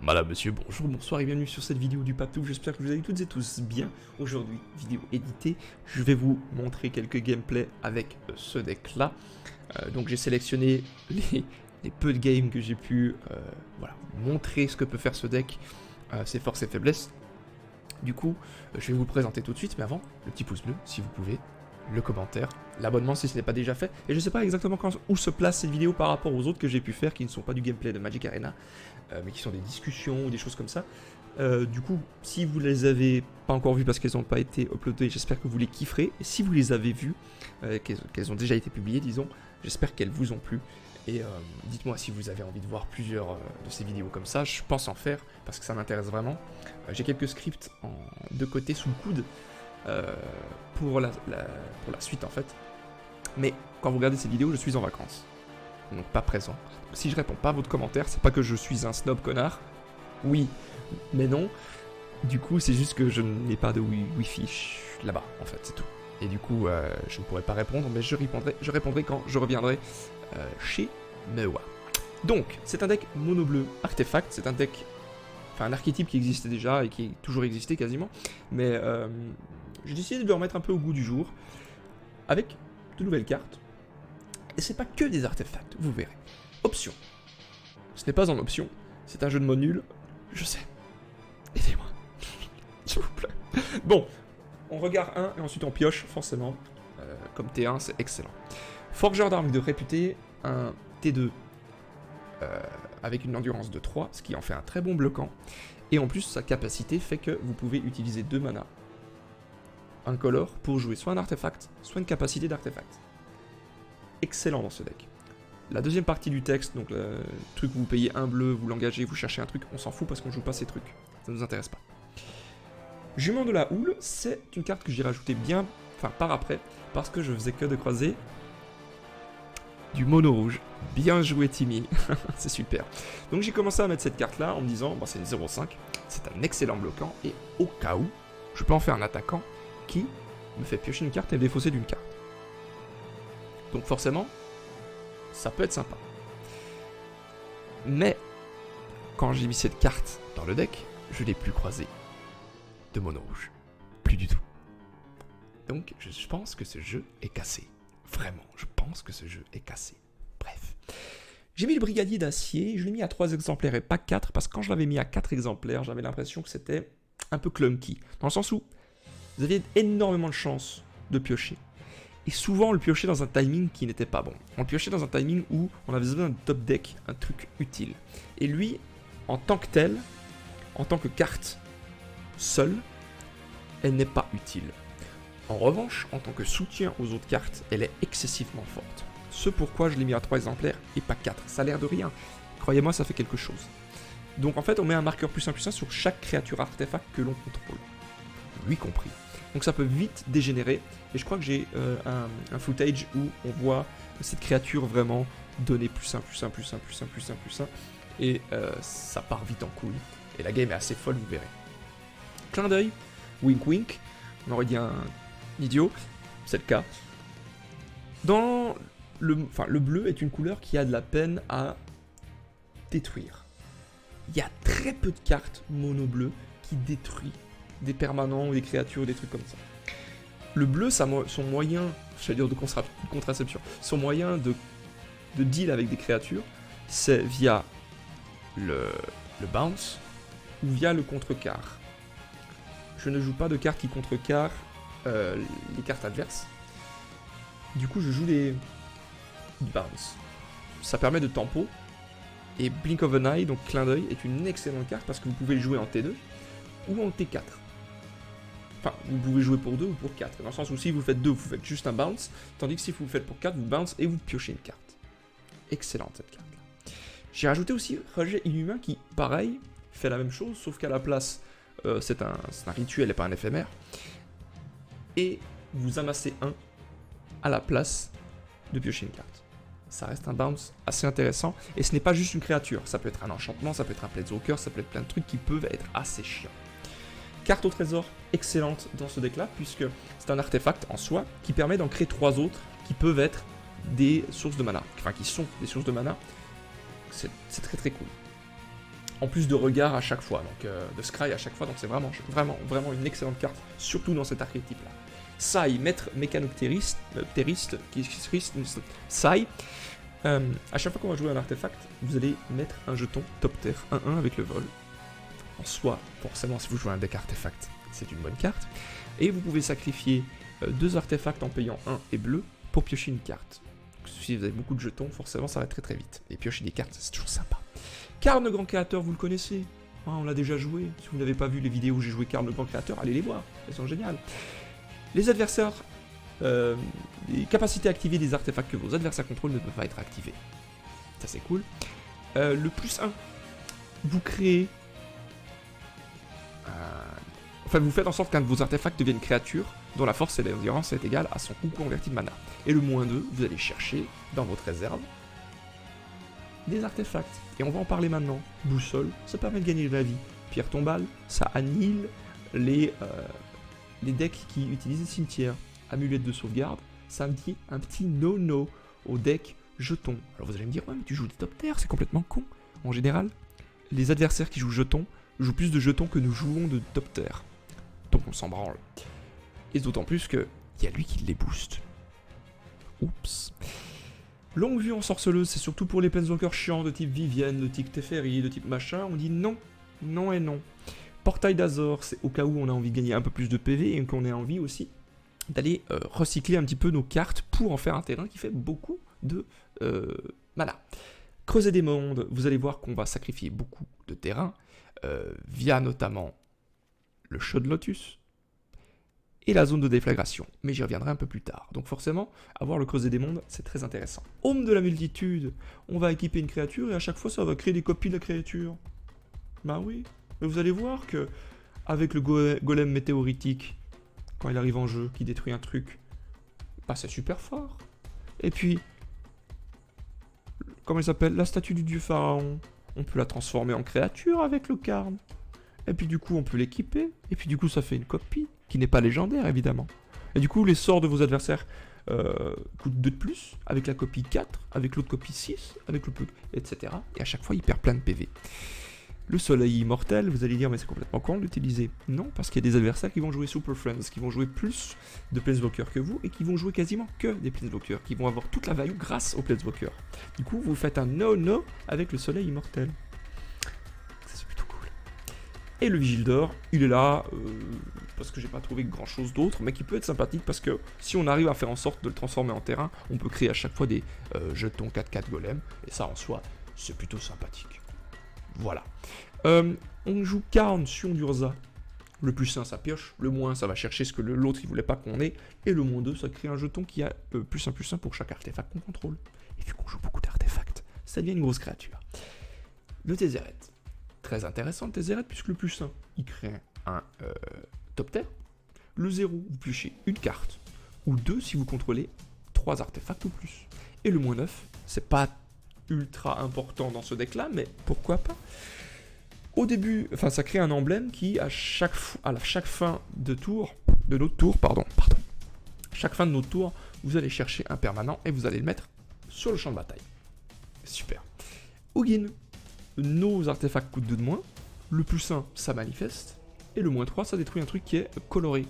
Madame, monsieur, bonjour, bonsoir et bienvenue sur cette vidéo du Patou. J'espère que vous allez toutes et tous bien. Aujourd'hui, vidéo éditée, je vais vous montrer quelques gameplays avec ce deck-là. Donc j'ai sélectionné les peu de games que j'ai pu voilà, montrer ce que peut faire ce deck, ses forces et faiblesses. Du coup, je vais vous le présenter tout de suite, mais avant, le petit pouce bleu, si vous pouvez, le commentaire, l'abonnement si ce n'est pas déjà fait. Et je ne sais pas exactement où se place cette vidéo par rapport aux autres que j'ai pu faire, qui ne sont pas du gameplay de Magic Arena, mais qui sont des discussions ou des choses comme ça. Du coup, si vous les avez pas encore vues parce qu'elles n'ont pas été uploadées, j'espère que vous les kifferez. Et si vous les avez vues, qu'elles ont déjà été publiées, disons, j'espère qu'elles vous ont plu. Et dites-moi si vous avez envie de voir plusieurs de ces vidéos comme ça, je pense en faire, parce que ça m'intéresse vraiment. J'ai quelques scripts de côté sous le coude pour la suite en fait. Mais quand vous regardez ces vidéos, je suis en vacances, donc pas présent. Donc, si je réponds pas à votre commentaire, c'est pas que je suis un snob connard. Oui, mais non. Du coup, c'est juste que je n'ai pas de wifi là-bas, en fait, c'est tout. Et du coup, je ne pourrai pas répondre, mais je répondrai quand je reviendrai chez Mewa. Donc, c'est un deck mono bleu artefact, c'est un deck, enfin un archétype qui existait déjà et qui a toujours existé quasiment, mais j'ai décidé de le remettre un peu au goût du jour, avec de nouvelles cartes. Et c'est pas que des artefacts, vous verrez. Option. Ce n'est pas en option, c'est un jeu de mots nul, je sais. Aidez-moi, s'il vous plaît. Bon, on regarde un et ensuite on pioche, forcément. Comme T1, c'est excellent. Forgeur d'armes de réputé, un T2 avec une endurance de 3, ce qui en fait un très bon bloquant. Et en plus, sa capacité fait que vous pouvez utiliser 2 mana incolore pour jouer soit un artefact, soit une capacité d'artefact. Excellent dans ce deck. La deuxième partie du texte, donc le truc où vous payez un bleu, vous l'engagez, vous cherchez un truc, on s'en fout parce qu'on joue pas ces trucs. Ça nous intéresse pas. Jument de la houle, c'est une carte que j'ai rajoutée bien, enfin par après, parce que je faisais que de croiser du mono rouge. Bien joué Timmy, c'est super. Donc j'ai commencé à mettre cette carte là en me disant, bon, c'est une 0,5, c'est un excellent bloquant, et au cas où, je peux en faire un attaquant qui me fait piocher une carte et me défausser d'une carte. Donc forcément, ça peut être sympa. Mais, quand j'ai mis cette carte dans le deck, je n'ai plus croisé de mono rouge. Plus du tout. Donc, je pense que ce jeu est cassé. Vraiment, je pense que ce jeu est cassé. Bref. J'ai mis le brigadier d'acier, je l'ai mis à 3 exemplaires et pas 4, parce que quand je l'avais mis à 4 exemplaires, j'avais l'impression que c'était un peu clunky. Dans le sens où vous aviez énormément de chances de piocher. Et souvent, on le piochait dans un timing qui n'était pas bon. On le piochait dans un timing où on avait besoin d'un top deck, un truc utile. Et lui, en tant que tel, en tant que carte seule, elle n'est pas utile. En revanche, en tant que soutien aux autres cartes, elle est excessivement forte. Ce pourquoi je l'ai mis à 3 exemplaires et pas 4. Ça a l'air de rien. Croyez-moi, ça fait quelque chose. Donc en fait, on met un marqueur +1/+1 sur chaque créature artefact que l'on contrôle. Lui compris. Donc ça peut vite dégénérer. Et je crois que j'ai un footage où on voit cette créature vraiment donner +1/+1/+1/+1/+1. Et ça part vite en couille. Et la game est assez folle, vous verrez. Clin d'œil, wink wink. On aurait dit un idiot, c'est le cas. Dans le bleu est une couleur qui a de la peine à détruire. Il y a très peu de cartes mono bleu qui détruit des permanents ou des créatures ou des trucs comme ça. Le bleu, son moyen, j'allais dire de contraception, son moyen de deal avec des créatures, c'est via le bounce ou via le contrecarre. Je ne joue pas de cartes qui contrecarrent les cartes adverses. Du coup, je joue des bounce. Ça permet de tempo. Et Blink of an Eye, donc clin d'œil, est une excellente carte parce que vous pouvez le jouer en T2 ou en T4. Enfin, vous pouvez jouer pour 2 ou pour 4. Dans le sens où si vous faites 2, vous faites juste un bounce. Tandis que si vous faites pour 4, vous bounce et vous piochez une carte. Excellente cette carte-là. J'ai rajouté aussi Rejet Inhumain qui, pareil, fait la même chose, sauf qu'à la place, c'est un rituel et pas un éphémère. Et vous amassez 1 à la place de piocher une carte. Ça reste un bounce assez intéressant. Et ce n'est pas juste une créature. Ça peut être un enchantement, ça peut être un planeswalker, ça peut être plein de trucs qui peuvent être assez chiants. Carte au trésor excellente dans ce deck-là, puisque c'est un artefact en soi qui permet d'en créer 3 autres qui peuvent être des sources de mana. Enfin, qui sont des sources de mana. C'est très très cool. en plus de regard à chaque fois, donc de scry à chaque fois, donc c'est vraiment, vraiment une excellente carte, surtout dans cet archétype-là. Sai, maître mécanoptériste, Sai, à chaque fois qu'on va jouer un artefact, vous allez mettre un jeton top tier 1-1 avec le vol. En soi, forcément, si vous jouez un deck artefact, c'est une bonne carte. Et vous pouvez sacrifier 2 artefacts en payant 1 et bleu pour piocher une carte. Donc, si vous avez beaucoup de jetons, forcément, ça va très vite. Et piocher des cartes, c'est toujours sympa. Karn le Grand Créateur, vous le connaissez, hein, on l'a déjà joué. Si vous n'avez pas vu les vidéos où j'ai joué Karn le Grand Créateur, allez les voir, elles sont géniales. Les adversaires, les capacités à activer des artefacts que vos adversaires contrôlent ne peuvent pas être activées. Ça c'est cool. Le plus 1, vous créez... Enfin, vous faites en sorte qu'un de vos artefacts devienne créature dont la force et l'endurance est égale à son coût converti de mana. Et le moins 2, vous allez chercher dans votre réserve des artefacts. Et on va en parler maintenant. Boussole, ça permet de gagner de la vie. Pierre tombale, ça annihile les decks qui utilisent les cimetières. Amulette de sauvegarde, ça me dit un petit no-no au deck jetons. Alors vous allez me dire, ouais mais tu joues des top tier, c'est complètement con. En général, les adversaires qui jouent jetons jouent plus de jetons que nous jouons de top tier. Donc on s'en branle. Et d'autant plus que il y a lui qui les booste. Oups. Longue vue en sorceleuse, c'est surtout pour les planeswalkers chiants de type Vivienne, de type Teferi, de type machin. On dit non, non et non. Portail d'Azor, c'est au cas où on a envie de gagner un peu plus de PV et qu'on ait envie aussi d'aller recycler un petit peu nos cartes pour en faire un terrain qui fait beaucoup de mana. Creuser des mondes, vous allez voir qu'on va sacrifier beaucoup de terrain via notamment le Shot de Lotus et la zone de déflagration, mais j'y reviendrai un peu plus tard. Donc forcément, avoir le creuset des mondes, c'est très intéressant. Home de la multitude, on va équiper une créature et à chaque fois ça va créer des copies de la créature. Bah oui, mais vous allez voir que avec le golem météoritique, quand il arrive en jeu, qui détruit un truc, bah c'est super fort. Et puis, comment il s'appelle, la statue du dieu pharaon, on peut la transformer en créature avec le Karn. Et puis du coup, on peut l'équiper, et puis du coup, ça fait une copie, qui n'est pas légendaire, évidemment. Et du coup, les sorts de vos adversaires coûtent 2 de plus, avec la copie 4, avec l'autre copie 6, avec le etc. Et à chaque fois, il perd plein de PV. Le soleil immortel, vous allez dire, mais c'est complètement con de l'utiliser. Non, parce qu'il y a des adversaires qui vont jouer Super Friends, qui vont jouer plus de Planeswalkers que vous, et qui vont jouer quasiment que des Planeswalkers, qui vont avoir toute la value grâce aux Planeswalkers. Du coup, vous faites un no-no avec le soleil immortel. Ça, c'est plutôt cool. Et le Vigile d'Or, il est là, parce que j'ai pas trouvé grand chose d'autre, mais qui peut être sympathique, parce que si on arrive à faire en sorte de le transformer en terrain, on peut créer à chaque fois des jetons 4-4 golems, et ça en soi, c'est plutôt sympathique. Voilà. On joue Karn sur d'Urza. Le plus 1, ça pioche. Le moins 1, ça va chercher ce que l'autre, il voulait pas qu'on ait. Et le moins 2, ça crée un jeton qui a plus 1 pour chaque artefact qu'on contrôle. Et vu qu'on joue beaucoup d'artefacts, ça devient une grosse créature. Le Tézéret. Très intéressant le Tézéret, puisque le plus 1, il crée un top tier. Le 0, vous piochez une carte. Ou 2 si vous contrôlez 3 artefacts ou plus. Et le moins 9, c'est pas ultra important dans ce deck là, mais pourquoi pas. Au début, enfin ça crée un emblème qui à chaque fin de tour, de notre tour, chaque fin de notre tour, vous allez chercher un permanent et vous allez le mettre sur le champ de bataille. Super. Ugin, nos artefacts coûtent 2 de moins, le plus 1 ça manifeste, et le moins 3 ça détruit un truc qui est coloré.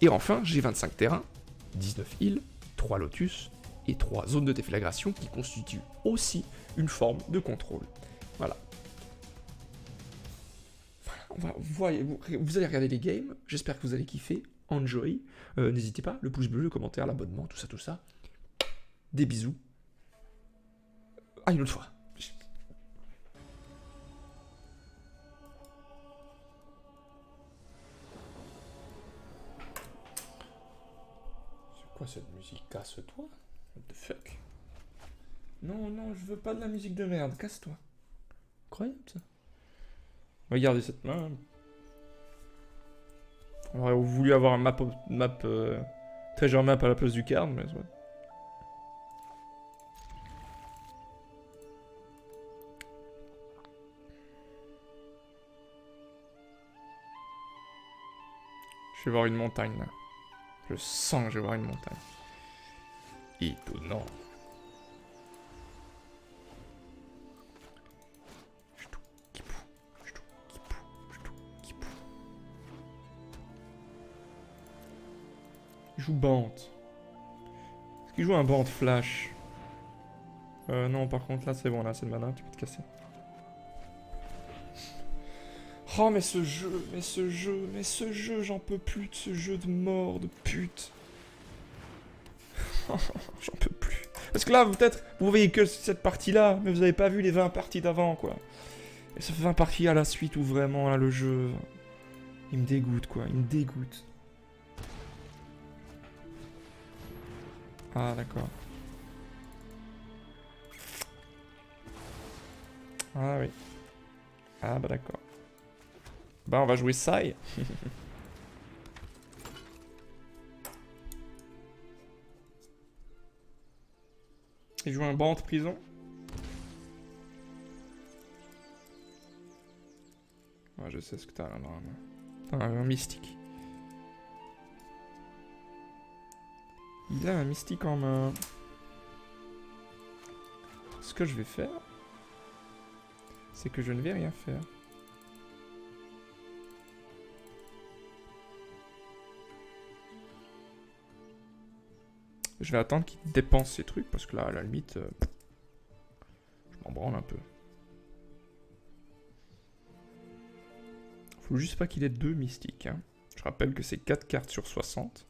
Et enfin, j'ai 25 terrains, 19 îles, 3 lotus, et 3 zones de déflagration qui constituent aussi une forme de contrôle. Voilà. Vous allez regarder les games, j'espère que vous allez kiffer, enjoy, n'hésitez pas, le pouce bleu, le commentaire, l'abonnement, tout ça. Des bisous. À une autre fois. C'est quoi cette musique? Casse-toi. What the fuck? Non, je veux pas de la musique de merde, casse-toi. Incroyable ça. Regardez cette main. On aurait voulu avoir un map treasure map à la place du Karn, mais ouais. Je vais voir une montagne là. Je sens que je vais voir une montagne. Étonnant. Il joue Bant. Est-ce qu'il joue un Bant Flash? Non, par contre, là, c'est bon, là, c'est le mana, tu peux te casser. Oh, mais ce jeu, j'en peux plus de ce jeu de mort, de pute. J'en peux plus. Parce que là, peut-être, vous voyez que cette partie-là, mais vous avez pas vu les 20 parties d'avant, quoi. Et ça fait 20 parties à la suite où vraiment, là, le jeu... Il me dégoûte, quoi, il me dégoûte. Ah, d'accord. Ah oui. Ah bah d'accord. Bah on va jouer Sai. Il joue un banc de prison. Ouais, je sais ce que t'as là, normalement. T'as un mystique. Il a un mystique en main. Ce que je vais faire, c'est que je ne vais rien faire. Je vais attendre qu'il dépense ses trucs, parce que là, à la limite, je m'en branle un peu. Faut juste pas qu'il ait 2 mystiques. Hein. Je rappelle que c'est 4 cartes sur 60.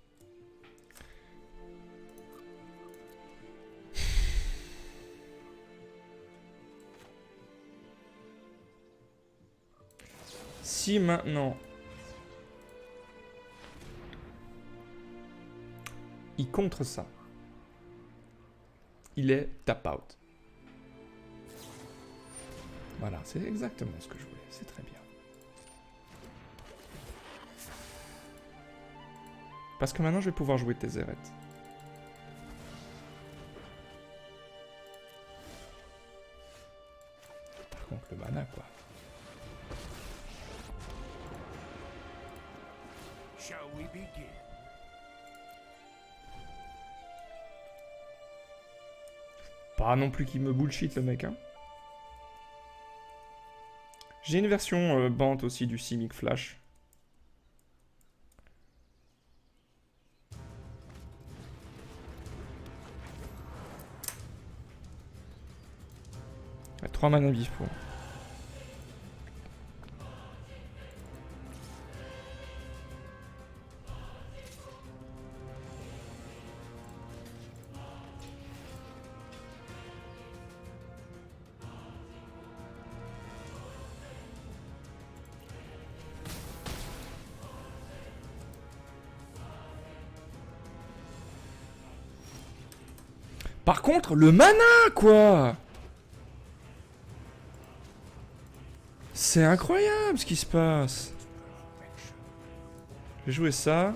Si maintenant... il contre ça. Il est tap out. Voilà, c'est exactement ce que je voulais. C'est très bien. Parce que maintenant, je vais pouvoir jouer Tezzeret. Par contre, le mana, quoi. Shall we begin? Pas non plus qu'il me bullshit, le mec, hein. J'ai une version Bant aussi du Simic Flash. Il y a 3 mana vifs pour. Par contre, le mana, quoi! C'est incroyable ce qui se passe. Je vais jouer ça.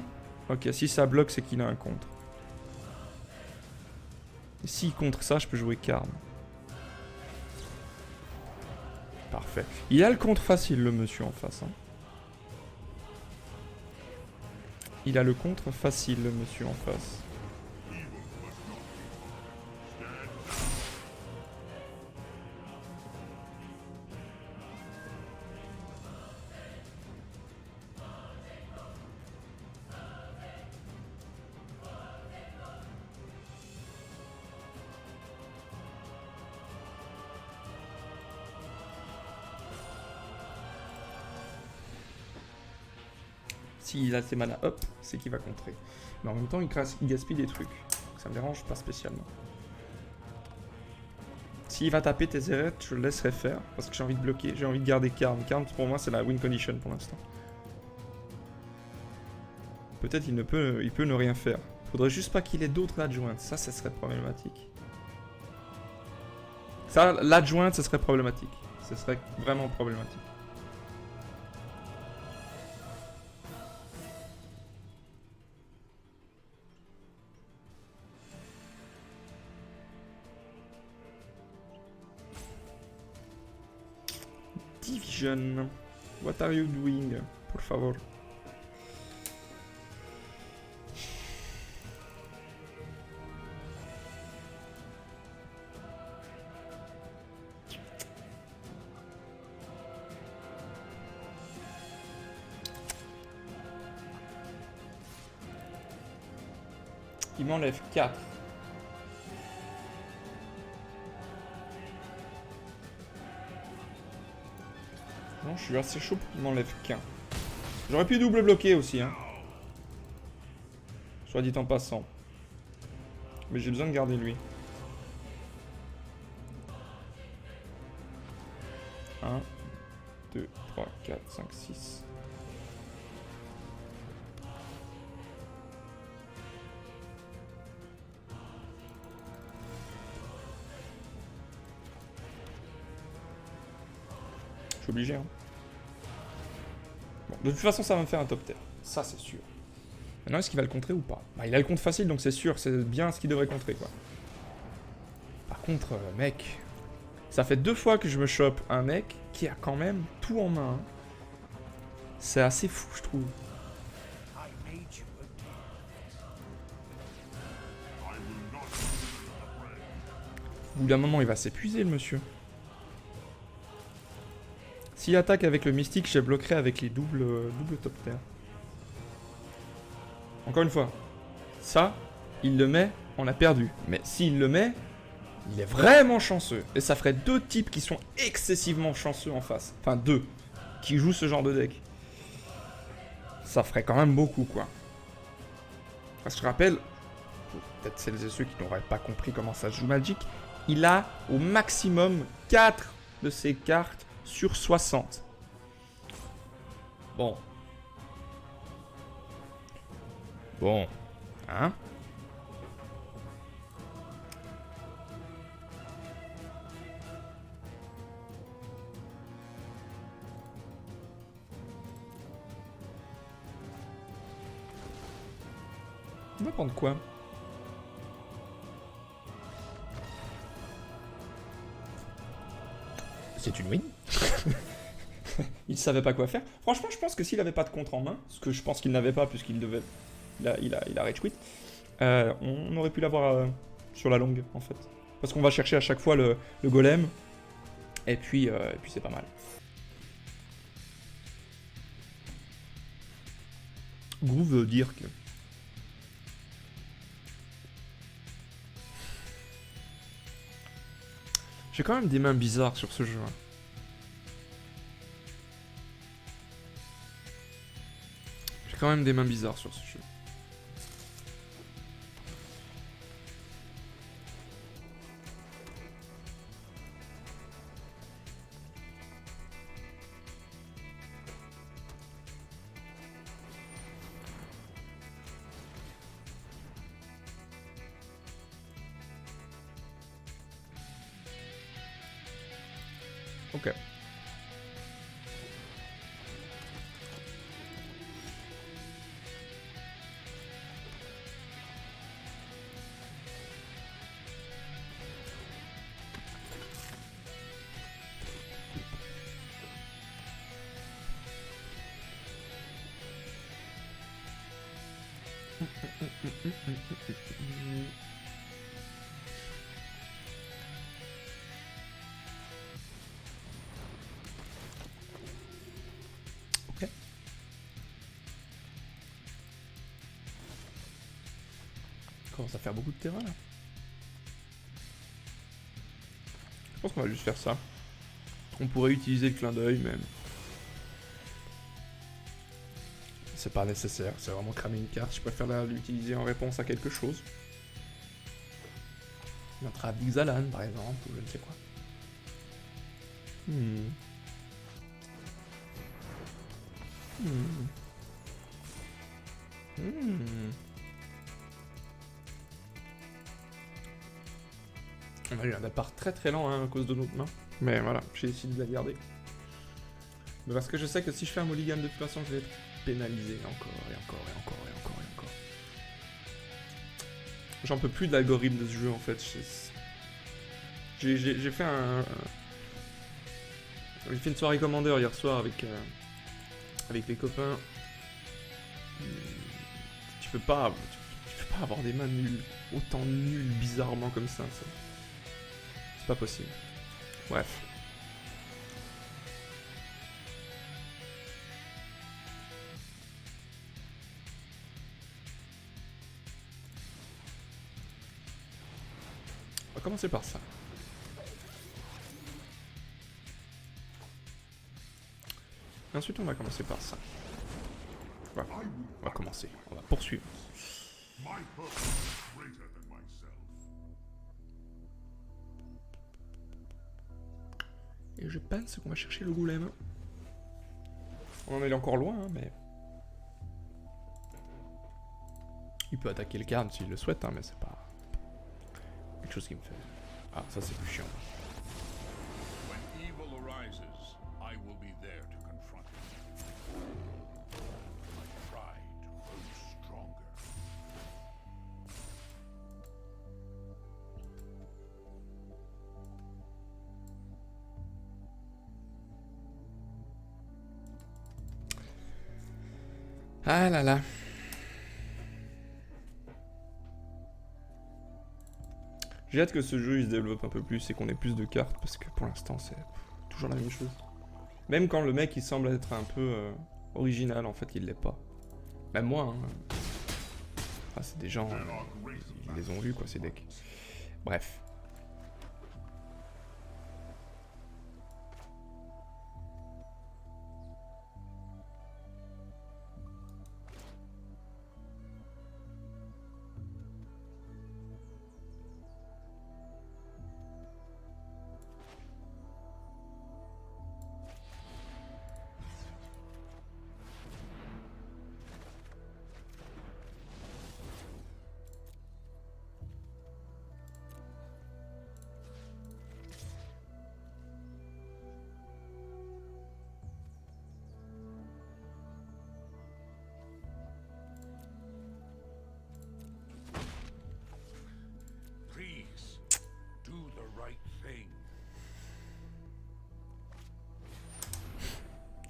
Ok, si ça bloque, c'est qu'il a un contre. Et s'il contre ça, je peux jouer Karn. Parfait. Il a le contre facile, le monsieur en face. Hein. Il a le contre facile, le monsieur en face. S'il a ses mana up, c'est qu'il va contrer. Mais en même temps, il gaspille des trucs. Donc ça me dérange pas spécialement. S'il va taper Tezzeret, je le laisserai faire. Parce que j'ai envie de bloquer, j'ai envie de garder Karn. Karn, pour moi, c'est la win condition pour l'instant. Peut-être il peut ne rien faire. Faudrait juste pas qu'il ait d'autres adjointes. Ça serait problématique. Ça, l'adjointe, ce serait problématique. Ce serait vraiment problématique. Division. What are you doing? Por favor. Il m'enlève 4. Non, je suis assez chaud pour qu'il m'enlève qu'un. J'aurais pu double bloquer aussi, hein. Soit dit en passant. Mais j'ai besoin de garder lui. 1, 2, 3, 4, 5, 6. Je suis obligé, hein. Bon, de toute façon, ça va me faire un top tier. Ça, c'est sûr. Maintenant, est-ce qu'il va le contrer ou pas? Bah, il a le contre facile, donc c'est sûr, c'est bien ce qu'il devrait contrer, quoi. Par contre, mec... Ça fait 2 fois que je me chope un mec qui a quand même tout en main. C'est assez fou, je trouve. Au bout d'un moment, il va s'épuiser, le monsieur. S'il attaque avec le mystique, je bloquerai avec les doubles top terre. Encore une fois, ça, il le met, on a perdu. Mais s'il le met, il est vraiment chanceux. Et ça ferait 2 types qui sont excessivement chanceux en face. Enfin, 2 qui jouent ce genre de deck. Ça ferait quand même beaucoup, quoi. Parce que je rappelle, peut-être celles et ceux qui n'auraient pas compris comment ça se joue Magic, il a au maximum 4 de ses cartes sur 60. Bon. Bon. Hein? On va prendre quoi? C'est une win. Il savait pas quoi faire. Franchement, je pense que s'il avait pas de contre en main, ce que je pense qu'il n'avait pas puisqu'il devait... Il a rage quit. On aurait pu l'avoir sur la longue, en fait. Parce qu'on va chercher à chaque fois le golem. Et puis c'est pas mal. Groove veut dire que... J'ai quand même des mains bizarres sur ce jeu. Hein. J'ai quand même des mains bizarres sur ce jeu. Ok. Ok. Commence à faire beaucoup de terrain là. Je pense qu'on va juste faire ça. On pourrait utiliser le clin d'œil même. C'est pas nécessaire, c'est vraiment cramer une carte. Je préfère l'utiliser en réponse à quelque chose. Notre Big Zalan par exemple, ou je ne sais quoi. On a eu un départ très très lent hein, à cause de notre main. Mais voilà, j'ai décidé de la garder. Mais parce que je sais que si je fais un mulligan de toute façon, je vais être pénalisé encore et encore et encore et encore et encore. J'en peux plus de l'algorithme de ce jeu en fait. J'ai fait J'ai fait une soirée commandeur hier soir avec les copains. Tu peux pas avoir des mains nulles, autant nulles bizarrement comme ça. C'est pas possible. Bref. On va commencer par ça. Et ensuite, on va commencer par ça. Voilà. On va commencer. On va poursuivre. Et je pense qu'on va chercher le golem. On en est encore loin, hein, mais... Il peut attaquer le garde s'il le souhaite, hein, mais c'est pas... quelque chose qui me fait... Ah, ça c'est plus chiant. Ah là là. J'ai hâte que ce jeu il se développe un peu plus et qu'on ait plus de cartes parce que pour l'instant c'est toujours la même chose. Même quand le mec il semble être un peu original, en fait il l'est pas. Même moi, hein. Ah, c'est des gens, ils les ont vus quoi ces decks. Bref.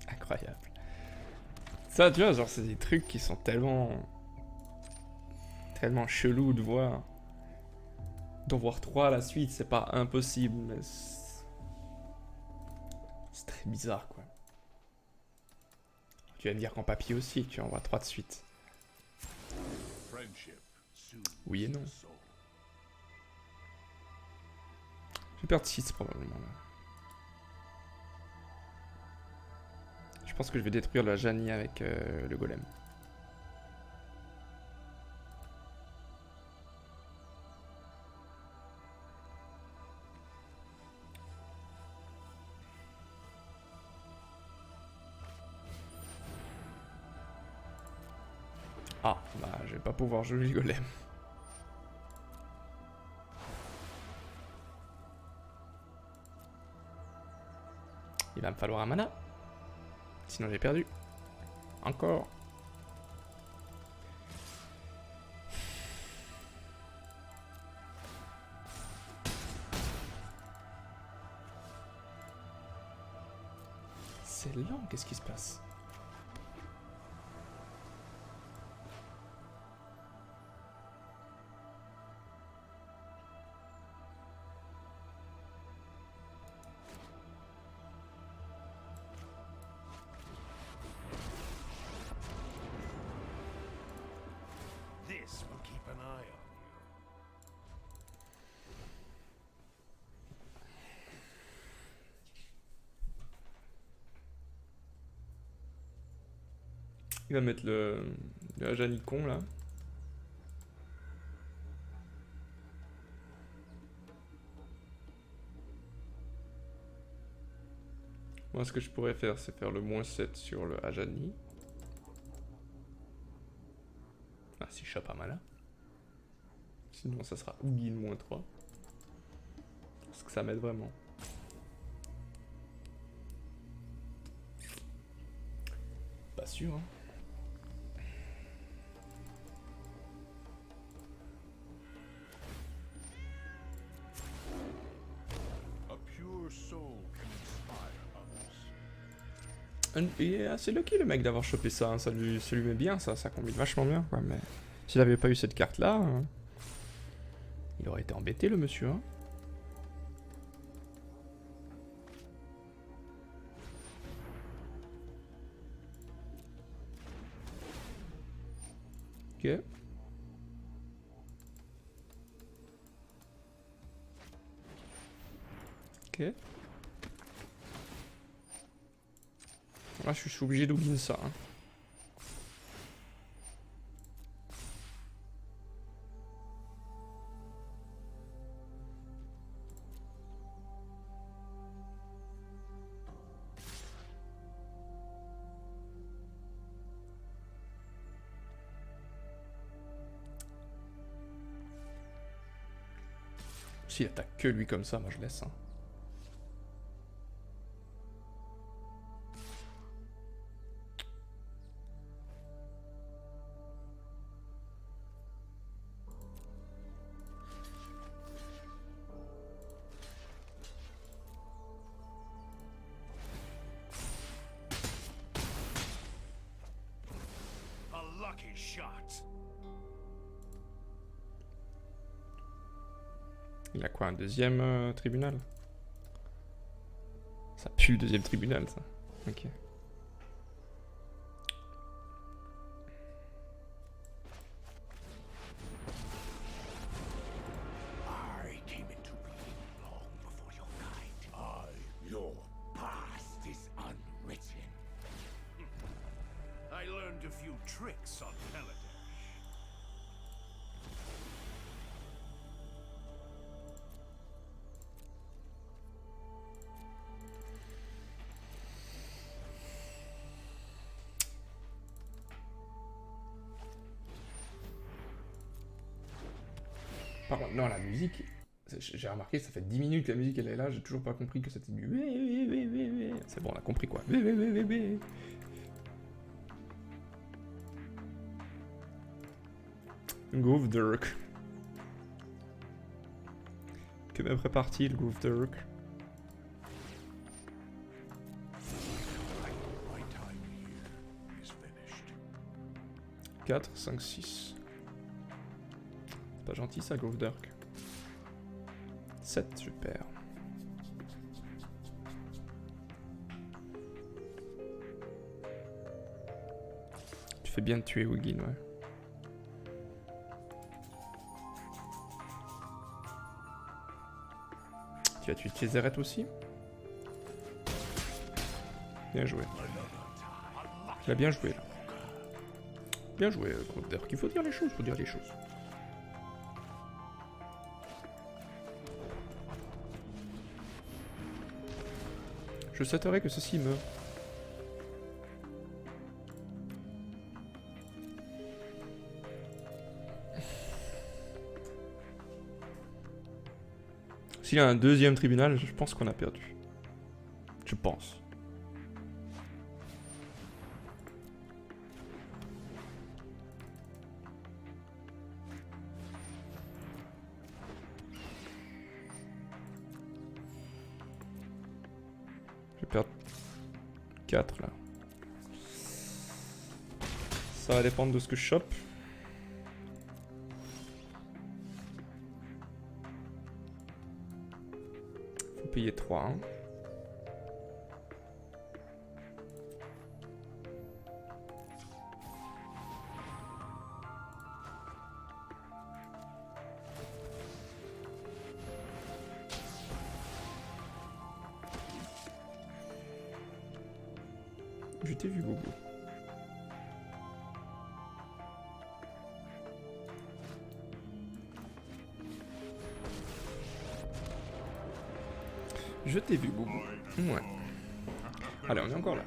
Incroyable. Ça, tu vois, genre, c'est des trucs qui sont tellement chelous de voir. D'en voir 3 à la suite, c'est pas impossible, mais c'est très bizarre, quoi. Tu vas me dire qu'en papier aussi, tu en vois 3 de suite. Oui et non. Je vais perdre 6 probablement, là. Je pense que je vais détruire la Janie avec le golem. Ah, bah je vais pas pouvoir jouer le golem. Il va me falloir un mana. Sinon j'ai perdu. Encore. C'est lent, qu'est-ce qui se passe? Il va mettre le Janicon là. Moi ce que je pourrais faire c'est faire le -7 sur le Ajani. Ah si je chope un mana. Sinon ça sera Oogie le -3. Parce que ça m'aide vraiment. Pas sûr hein. Il est assez lucky le mec d'avoir chopé ça, hein. Ça lui met bien, ça combine vachement bien quoi, mais s'il avait pas eu cette carte là, il aurait été embêté le monsieur hein. Ok. Ok. Là, je suis obligé d'oublier ça. Hein. S'il attaque que lui comme ça, moi je laisse. Hein. Il a quoi, un deuxième tribunal? Ça pue le deuxième tribunal, ça. Ok. I learned a few tricks on Kaladesh. Par contre, non, la musique, j'ai remarqué, ça fait 10 minutes que la musique elle est là, j'ai toujours pas compris que c'était du. C'est bon, on a compris quoi. Groove Dirk. Que me prépare-t-il, Groove Dirk? My time here is finished. 4, 5, 6. Pas gentil ça, Groove Dirk. 7, super. Tu fais bien de tuer Wiggin, ouais. Tu vas tuer Tezzeret aussi? Bien joué. Il a bien joué là. Bien joué, Groove Dirk. Il faut dire les choses, faut dire les choses. Je souhaiterais que ceci meure. S'il y a un deuxième tribunal, je pense qu'on a perdu. Je pense. Je vais perdre 4 là. Ça va dépendre de ce que je chope. Faut payer 3. Hein. Je t'ai vu, Bobo. Je t'ai vu, Bobo. Ouais. Allez, on est encore là.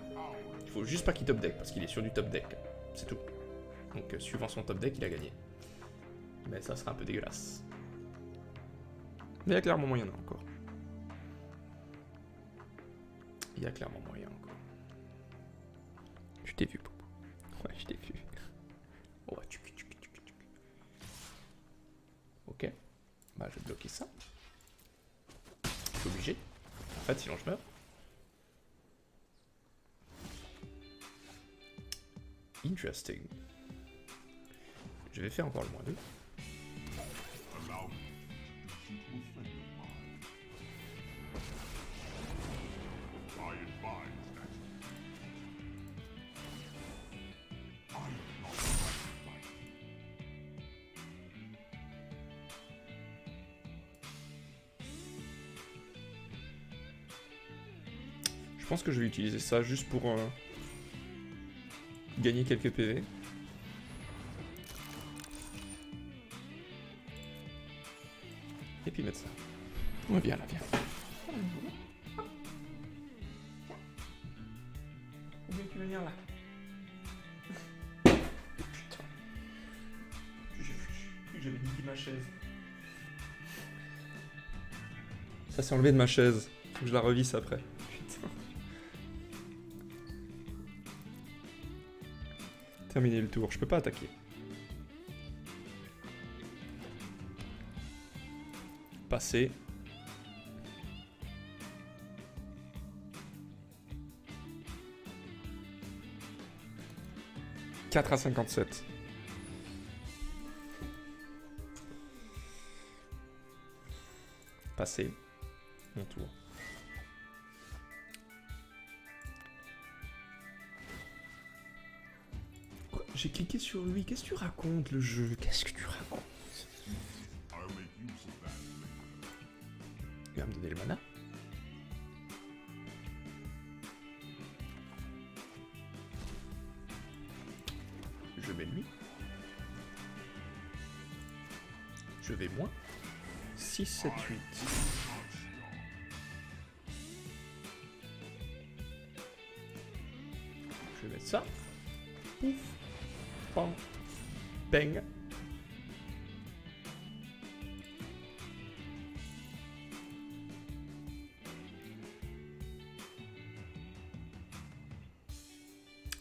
Il faut juste pas qu'il top deck, parce qu'il est sur du top deck. C'est tout. Donc, suivant son top deck, il a gagné. Mais ça sera un peu dégueulasse. Mais il y a clairement moyen encore. Il y a clairement moyen encore. Je t'ai vu, Bobo. Ouais, je t'ai vu. Ouais, Ok. Bah, je vais bloquer ça. Je suis obligé. En fait, sinon je meurs. Interesting. Je vais faire encore le -2. Allow me to introduce you to a friend of mine. I advise that I am not frightened by you. Je pense que je vais utiliser ça juste pour gagner quelques PV. Et puis mettre ça. Ouais, viens là, viens. Où est-ce que tu veux venir là? Putain. J'avais niqué ma chaise. Ça s'est enlevé de ma chaise. Faut que je la revisse après. Putain. Terminer le tour. Je peux pas attaquer. Passer. « 4 à 57. Passer. Mon tour. Quoi? J'ai cliqué sur lui. Qu'est-ce que tu racontes, le jeu? Qu'est-ce que tu racontes? I'll make use of that later. Il va me donner le mana. Je vais lui. Je vais moins. 6, 7, 8. Je vais mettre ça. Pouf. Pam. Bang.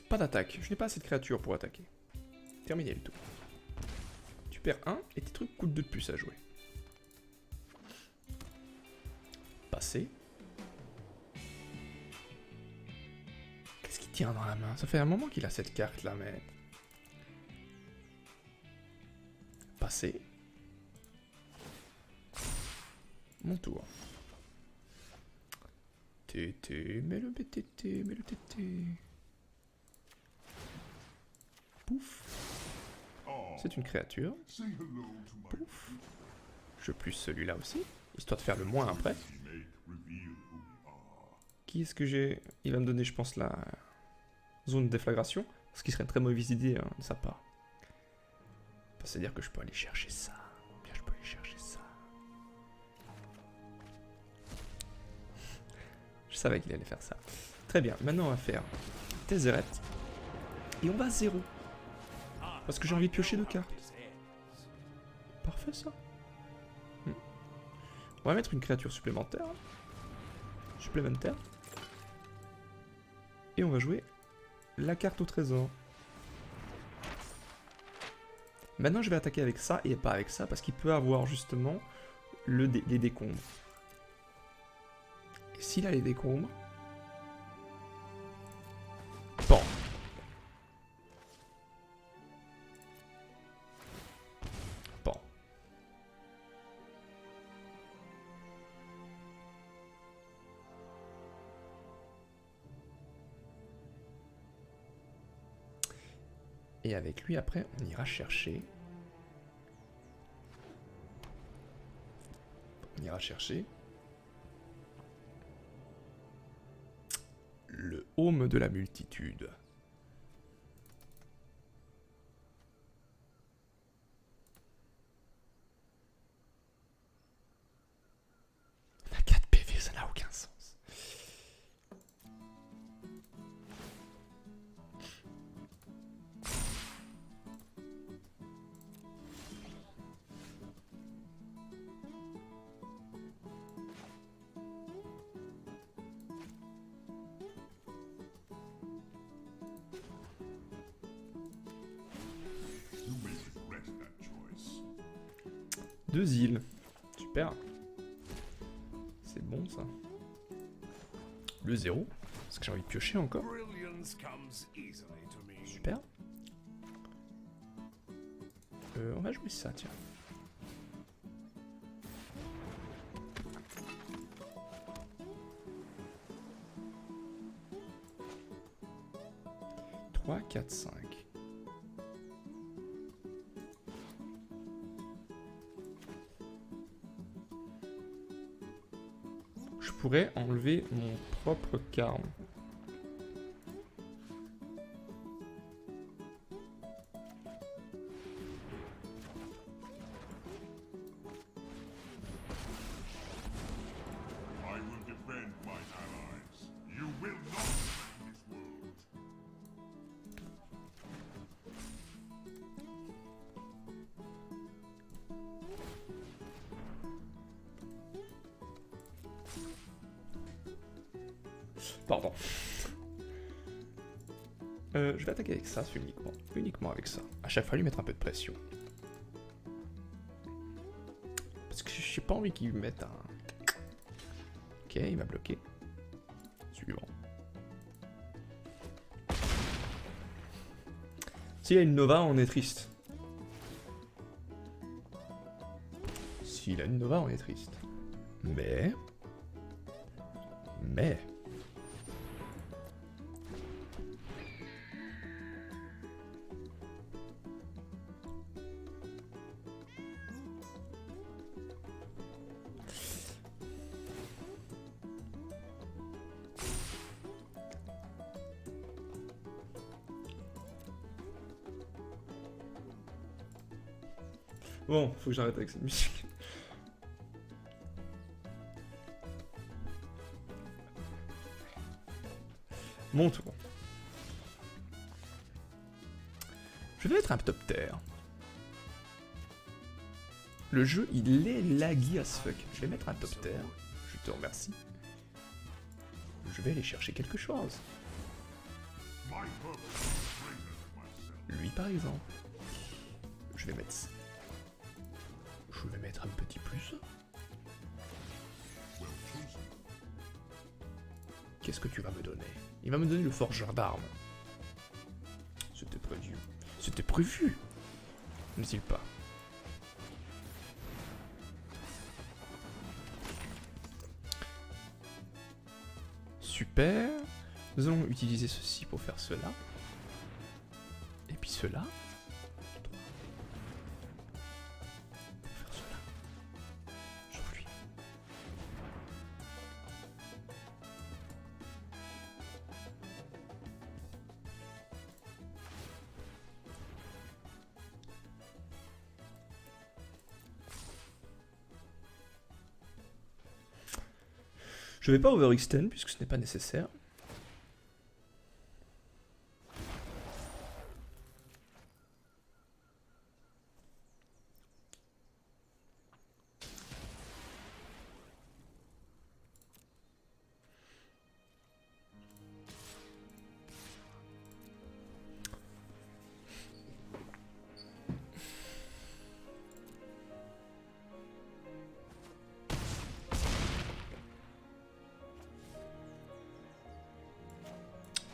Pas d'attaque. Je n'ai pas assez de créatures pour attaquer. Terminé le tour. Tu perds 1 et tes trucs coûtent 2 de plus à jouer. Passer. Qu'est-ce qu'il tient dans la main? Ça fait un moment qu'il a cette carte là, mais... Passer. Mon tour. TT, mets le BTT, mets le TT. Pouf. C'est une créature. Say hello to my Pouf. Je plus celui-là aussi, histoire de faire le moins après. teammate. Reveal who we are. Qui est-ce que j'ai? Il va me donner, je pense, la zone de déflagration, ce qui serait une très mauvaise idée de sa part. C'est-à-dire que je peux aller chercher ça. Bien, je peux aller chercher ça. Je savais qu'il allait faire ça. Très bien, maintenant on va faire Tezzeret. Et on va à 0. Parce que j'ai envie de piocher 2 cartes. Parfait ça. On va mettre une créature supplémentaire. Supplémentaire. Et on va jouer la carte au trésor. Maintenant je vais attaquer avec ça et pas avec ça parce qu'il peut avoir justement les décombres. Et s'il a les décombres... Bon. Bon. Et avec lui, après, on ira chercher... On ira chercher... le Home de la multitude. On a 4 PV, ça n'a aucun sens. You may regret that choice. 2 îles. Super. C'est bon ça. Le 0. Parce que j'ai envie de piocher encore. Brilliance comes easily to me. Super. On va jouer ça, tiens. Trois, 4, 5. Je pourrais enlever mon propre carme. I will defend my allies. You will not defend this world. Pardon. Je vais attaquer avec ça, uniquement. Uniquement avec ça. À chaque fois, lui mettre un peu de pression. Parce que j'ai pas envie qu'il me mette un... Ok, il m'a bloqué. Suivant. S'il a une Nova, on est triste. S'il a une Nova, on est triste. Mais... Bon, faut que j'arrête avec cette musique. Mon tour. Je vais mettre un top terre. Le jeu, il est laggy as fuck. Je vais mettre un top terre. Je te remercie. Je vais aller chercher quelque chose. My purpose is greater than myself. Lui, par exemple. Je vais mettre... Je vais mettre un petit plus. Well chosen. Qu'est-ce que tu vas me donner? Il va me donner le forgeur d'armes. C'était prévu. C'était prévu. N'est-il pas? Super. Nous allons utiliser ceci pour faire cela. Et puis cela. Pour faire cela. Sur lui. Je vais pas overextend puisque ce n'est pas nécessaire.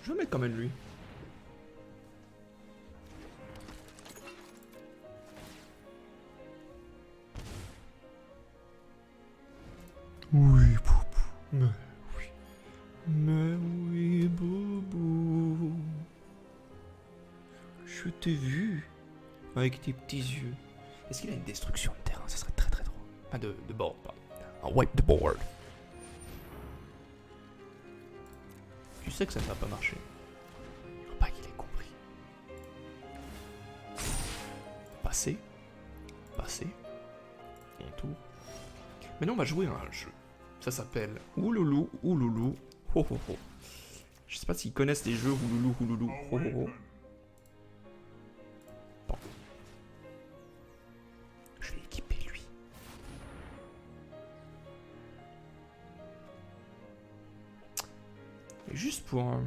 Je vais mettre quand même lui. Oui, Boubou. Mais oui. Mais oui, Boubou. Je t'ai vu. Avec tes petits yeux. Est-ce qu'il a une destruction de terrain? Ça serait très très drôle. Enfin de board, pardon. Un wipe the board. Tu sais que ça ne va pas marcher. Il faut pas qu'il ait compris. Passer. Passer. Mon tour. Maintenant on va jouer à un jeu. Ça s'appelle Ouloulou, Ouloulou, ho ho ho. Je sais pas s'ils connaissent les jeux Ouloulou, Ouloulou, ho ho ho. Bon. Je vais équiper lui. Et juste pour... On va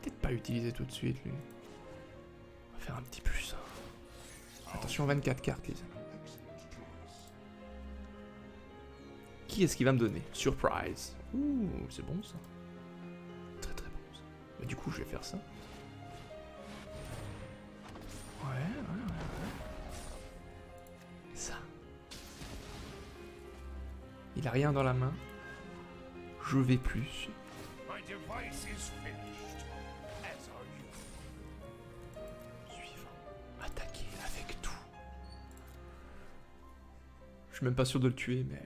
peut-être pas l'utiliser tout de suite, lui. On va faire un petit plus. Attention, 24 cartes, les amis. Qui est-ce qui va me donner? Surprise. Ouh, c'est bon, ça. Très très bon, ça. Bah, du coup, je vais faire ça. Ouais. Et ça. Il a rien dans la main. Je vais plus. My device is finished, as are you. Suivant. Attaquer avec tout. Je suis même pas sûr de le tuer, mais...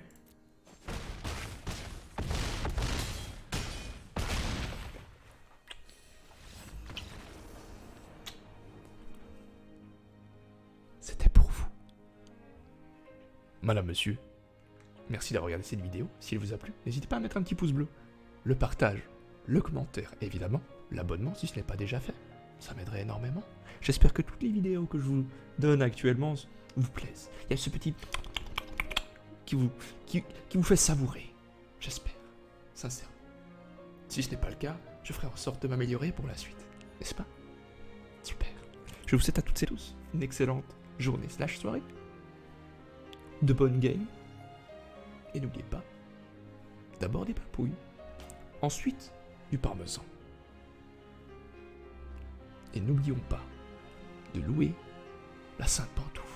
madame, monsieur, merci d'avoir regardé cette vidéo. Si elle vous a plu, n'hésitez pas à mettre un petit pouce bleu, le partage, le commentaire, évidemment, l'abonnement si ce n'est pas déjà fait. Ça m'aiderait énormément. J'espère que toutes les vidéos que je vous donne actuellement vous plaisent. Il y a ce petit qui vous fait savourer. J'espère, sincèrement. Si ce n'est pas le cas, je ferai en sorte de m'améliorer pour la suite. N'est-ce pas? Super. Je vous souhaite à toutes et tous une excellente journée / soirée. De bonnes games. Et n'oubliez pas, d'abord des papouilles, ensuite du parmesan. Et n'oublions pas de louer la sainte pantoufle.